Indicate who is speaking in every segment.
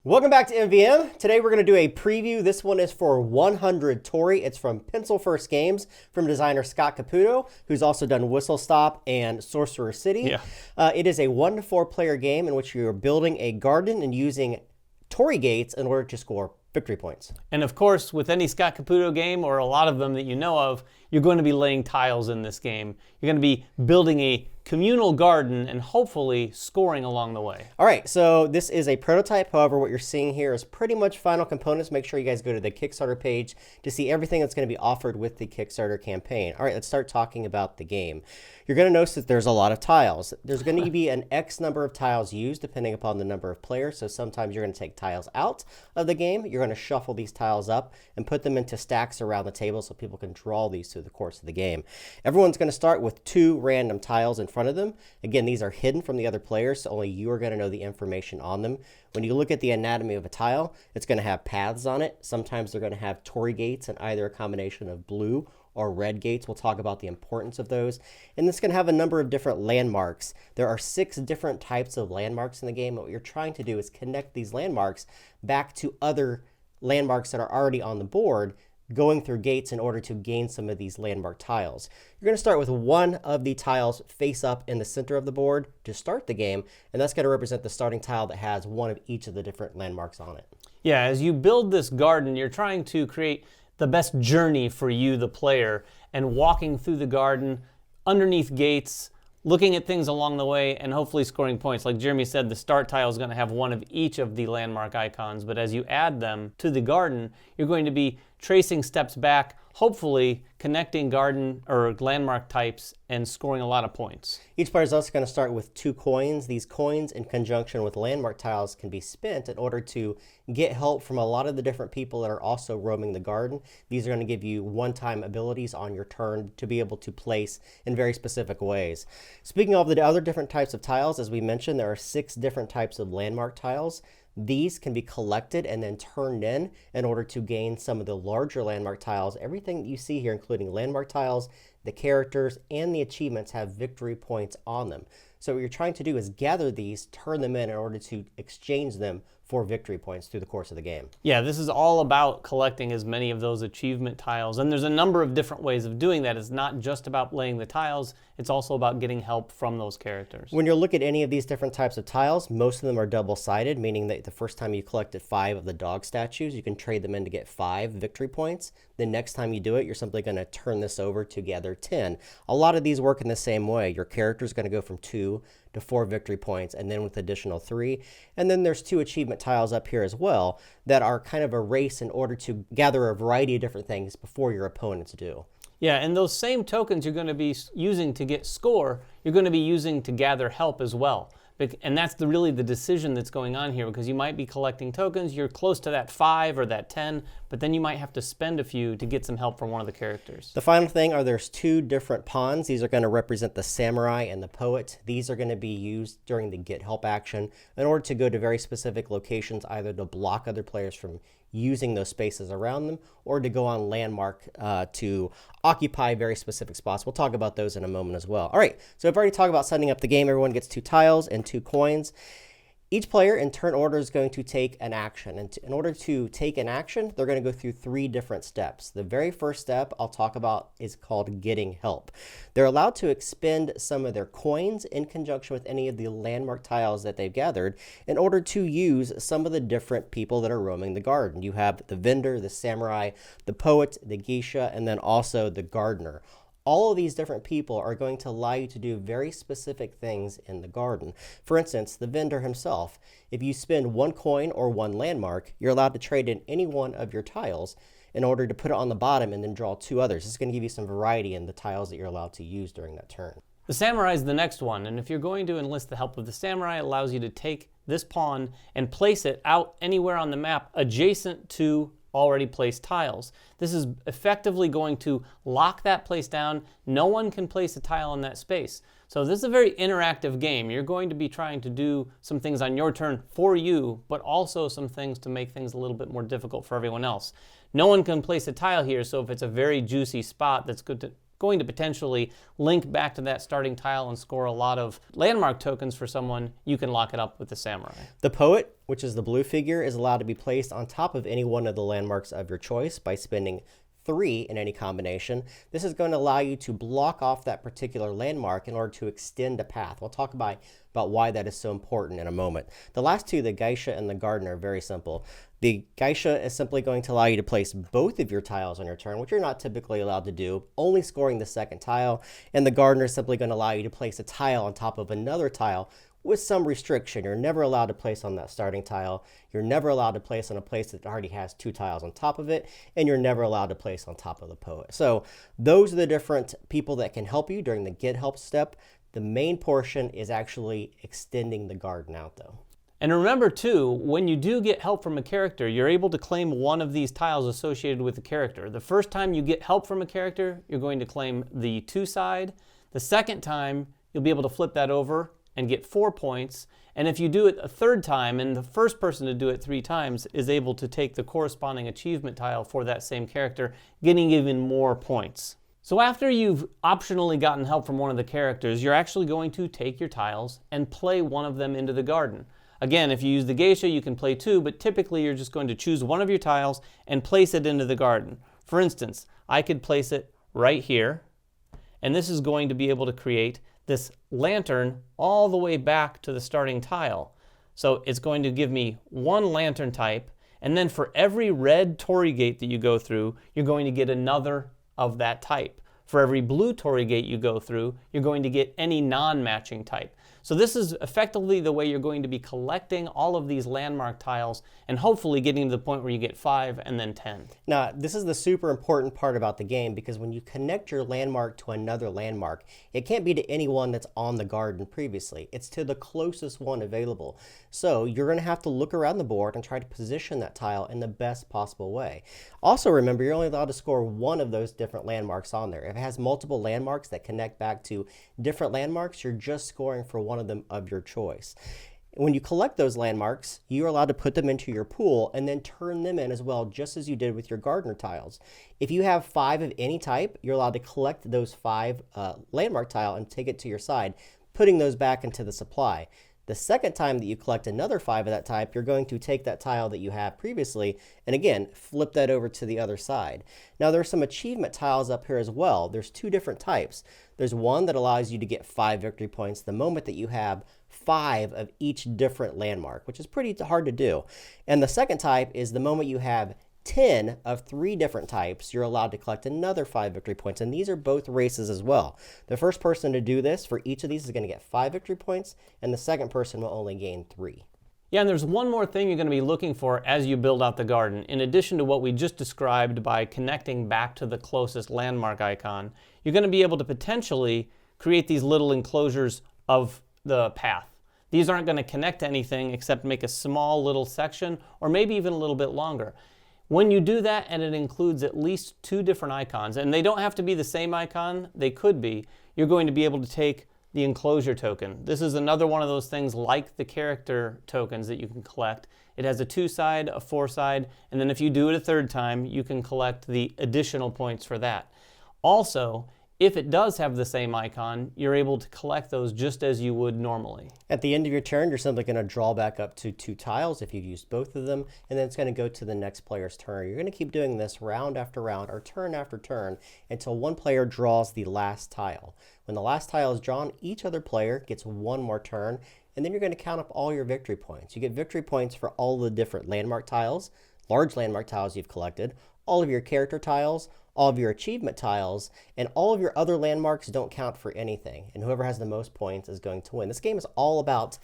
Speaker 1: Welcome back to MVM. Today we're going to do a preview. This one is for 100 Torii. It's from Pencil First Games from designer Scott Caputo, who's also done Whistle Stop and Sorcerer City.
Speaker 2: Yeah.
Speaker 1: It is a 1 to 4 player game in which you are building a garden and using Torii gates in order to score victory points.
Speaker 2: And of course, with any Scott Caputo game, or a lot of them that you know of, you're going to be laying tiles in this game. You're going to be building a communal garden and hopefully scoring along the way.
Speaker 1: All right, so this is a prototype. However, what you're seeing here is pretty much final components. Make sure you guys go to the Kickstarter page to see everything that's going to be offered with the Kickstarter campaign. All right, let's start talking about the game. You're going to notice that there's a lot of tiles. There's going to be an X number of tiles used depending upon the number of players. So sometimes you're going to take tiles out of the game. You're going to shuffle these tiles up and put them into stacks around the table so people can draw these through the course of the game. Everyone's going to start with 2 random tiles in front of them. Again, these are hidden from the other players, so only you are going to know the information on them. When you look at the anatomy of a tile, it's going to have paths on it. Sometimes they're going to have Torii gates and either a combination of blue or red gates. We'll talk about the importance of those. And it's going to have a number of different landmarks. There are 6 different types of landmarks in the game. What you're trying to do is connect these landmarks back to other landmarks that are already on the board, going through gates in order to gain some of these landmark tiles. You're going to start with one of the tiles face up in the center of the board to start the game, and that's going to represent the starting tile that has one of each of the different landmarks on it.
Speaker 2: Yeah, as you build this garden, you're trying to create the best journey for you, the player, and walking through the garden underneath gates, looking at things along the way, and hopefully scoring points. Like Jeremy said, the start tile is going to have one of each of the landmark icons, but as you add them to the garden, you're going to be tracing steps back, hopefully connecting garden or landmark types and scoring a lot of points.
Speaker 1: Each player is also going to start with 2 coins. These coins, in conjunction with landmark tiles, can be spent in order to get help from a lot of the different people that are also roaming the garden. These are going to give you one-time abilities on your turn to be able to place in very specific ways. Speaking of the other different types of tiles, as we mentioned, there are 6 different types of landmark tiles. These can be collected and then turned in order to gain some of the larger landmark tiles. Everything that you see here, including landmark tiles, the characters, and the achievements, have victory points on them. So what you're trying to do is gather these, turn them in order to exchange them for victory points through the course of the game.
Speaker 2: Yeah, this is all about collecting as many of those achievement tiles, and there's a number of different ways of doing that. It's not just about laying the tiles, it's also about getting help from those characters.
Speaker 1: When you look at any of these different types of tiles, most of them are double-sided, meaning that the first time you collected 5 of the dog statues, you can trade them in to get 5 victory points. The next time you do it, you're simply going to turn this over to gather 10. A lot of these work in the same way. Your character is going to go from 2 to 4 victory points, and then with additional 3. And then there's 2 achievement tiles up here as well that are kind of a race in order to gather a variety of different things before your opponents do.
Speaker 2: Yeah, and those same tokens you're going to be using to get score, you're going to be using to gather help as well. And that's really the decision that's going on here, because you might be collecting tokens, you're close to that 5 or that 10, but then you might have to spend a few to get some help from one of the characters.
Speaker 1: The final thing are there's 2 different pawns. These are going to represent the samurai and the poet. These are going to be used during the get help action in order to go to very specific locations, either to block other players from using those spaces around them, or to go on landmark to occupy very specific spots. We'll talk about those in a moment as well. All right, so I've already talked about setting up the game. Everyone gets 2 tiles and 2 coins. Each player in turn order is going to take an action. And in order to take an action, they're going to go through 3 different steps. The very first step I'll talk about is called getting help. They're allowed to expend some of their coins in conjunction with any of the landmark tiles that they've gathered in order to use some of the different people that are roaming the garden. You have the vendor, the samurai, the poet, the geisha, and then also the gardener. All of these different people are going to allow you to do very specific things in the garden. For instance, the vendor himself, if you spend 1 coin or 1 landmark, you're allowed to trade in any one of your tiles in order to put it on the bottom and then draw 2 others. This is going to give you some variety in the tiles that you're allowed to use during that turn.
Speaker 2: The samurai is the next one, and if you're going to enlist the help of the samurai, it allows you to take this pawn and place it out anywhere on the map adjacent to already placed tiles. This is effectively going to lock that place down. No one can place a tile in that space. So this is a very interactive game. You're going to be trying to do some things on your turn for you, but also some things to make things a little bit more difficult for everyone else. No one can place a tile here, so if it's a very juicy spot that's good to going to potentially link back to that starting tile and score a lot of landmark tokens for someone, you can lock it up with the samurai.
Speaker 1: The poet, which is the blue figure, is allowed to be placed on top of any one of the landmarks of your choice by spending 3 in any combination. This is going to allow you to block off that particular landmark in order to extend a path. We'll talk about why that is so important in a moment. The last two, the geisha and the garden, are very simple. The geisha is simply going to allow you to place both of your tiles on your turn, which you're not typically allowed to do, only scoring the second tile. And the gardener is simply going to allow you to place a tile on top of another tile with some restriction. You're never allowed to place on that starting tile. You're never allowed to place on a place that already has 2 tiles on top of it, and you're never allowed to place on top of the poet. So those are the different people that can help you during the get help step. The main portion is actually extending the garden out though.
Speaker 2: And remember too, when you do get help from a character, you're able to claim one of these tiles associated with the character. The first time you get help from a character, you're going to claim the 2 side. The second time, you'll be able to flip that over and get 4 points. And if you do it a third time, and the first person to do it 3 times is able to take the corresponding achievement tile for that same character, getting even more points. So after you've optionally gotten help from one of the characters, you're actually going to take your tiles and play one of them into the garden. Again, if you use the geisha, you can play 2, but typically you're just going to choose one of your tiles and place it into the garden. For instance, I could place it right here, and this is going to be able to create this lantern all the way back to the starting tile. So it's going to give me 1 lantern type, and then for every red Torii gate that you go through, you're going to get another of that type. For every blue Torii gate you go through, you're going to get any non-matching type. So this is effectively the way you're going to be collecting all of these landmark tiles and hopefully getting to the point where you get 5 and then 10.
Speaker 1: Now, this is the super important part about the game, because when you connect your landmark to another landmark, it can't be to anyone that's on the garden previously. It's to the closest one available. So you're going to have to look around the board and try to position that tile in the best possible way. Also remember, you're only allowed to score 1 of those different landmarks on there. If it has multiple landmarks that connect back to different landmarks, you're just scoring for one of them of your choice. When you collect those landmarks, you're allowed to put them into your pool and then turn them in as well, just as you did with your gardener tiles. If you have 5 of any type, you're allowed to collect those 5 landmark tile and take it to your side, putting those back into the supply. The second time that you collect another 5 of that type, you're going to take that tile that you have previously and again, flip that over to the other side. Now there's some achievement tiles up here as well. There's 2 different types. There's one that allows you to get 5 victory points the moment that you have 5 of each different landmark, which is pretty hard to do. And the second type is the moment you have 10 of 3 different types, you're allowed to collect another 5 victory points, and these are both races as well. The first person to do this for each of these is going to get 5 victory points, and the second person will only gain 3.
Speaker 2: Yeah, and there's one more thing you're going to be looking for as you build out the garden. In addition to what we just described by connecting back to the closest landmark icon, you're going to be able to potentially create these little enclosures of the path. These aren't going to connect to anything except make a small little section, or maybe even a little bit longer. When you do that, and it includes at least 2 different icons, and they don't have to be the same icon, they could be, you're going to be able to take the enclosure token. This is another one of those things like the character tokens that you can collect. It has a 2-side, a 4-side, and then if you do it a third time, you can collect the additional points for that. Also, if it does have the same icon, you're able to collect those just as you would normally.
Speaker 1: At the end of your turn, you're simply going to draw back up to 2 tiles if you've used both of them, and then it's going to go to the next player's turn. You're going to keep doing this round after round, or turn after turn, until one player draws the last tile. When the last tile is drawn, each other player gets 1 more turn, and then you're going to count up all your victory points. You get victory points for all the different landmark tiles, large landmark tiles you've collected, all of your character tiles, all of your achievement tiles, and all of your other landmarks don't count for anything. And whoever has the most points is going to win. This game is all about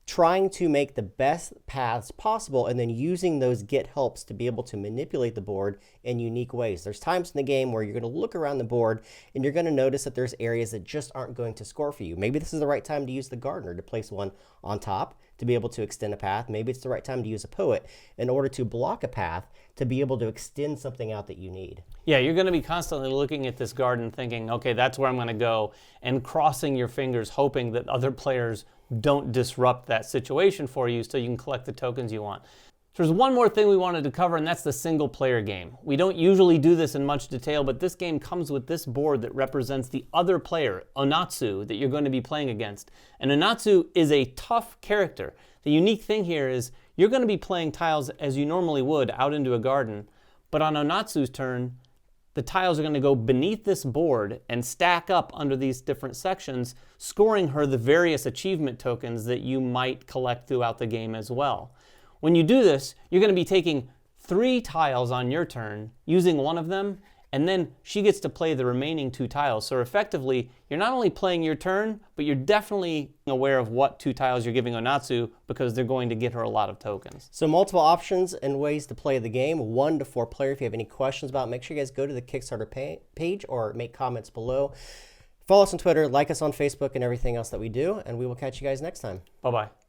Speaker 1: trying to make the best paths possible and then using those get helps to be able to manipulate the board in unique ways. There's times in the game where you're going to look around the board and you're going to notice that there's areas that just aren't going to score for you. Maybe this is the right time to use the gardener to place one on top to be able to extend a path. Maybe it's the right time to use a poet in order to block a path to be able to extend something out that you need.
Speaker 2: Yeah, you're going to be constantly looking at this garden thinking, okay, that's where I'm going to go, and crossing your fingers hoping that other players don't disrupt that situation for you so you can collect the tokens you want. So there's one more thing we wanted to cover, and that's the single player game. We don't usually do this in much detail, but this game comes with this board that represents the other player, ONATSU, that you're going to be playing against. And ONATSU is a tough character. The unique thing here is you're going to be playing tiles as you normally would out into a garden, but on ONATSU's turn, the tiles are going to go beneath this board and stack up under these different sections, scoring her the various achievement tokens that you might collect throughout the game as well. When you do this, you're going to be taking 3 tiles on your turn, using one of them, and then she gets to play the remaining 2 tiles. So effectively, you're not only playing your turn, but you're definitely aware of what 2 tiles you're giving ONATSU because they're going to get her a lot of tokens.
Speaker 1: So multiple options and ways to play the game, 1 to 4 player. If you have any questions about it, make sure you guys go to the Kickstarter page or make comments below. Follow us on Twitter, like us on Facebook, and everything else that we do, and we will catch you guys next time.
Speaker 2: Bye-bye.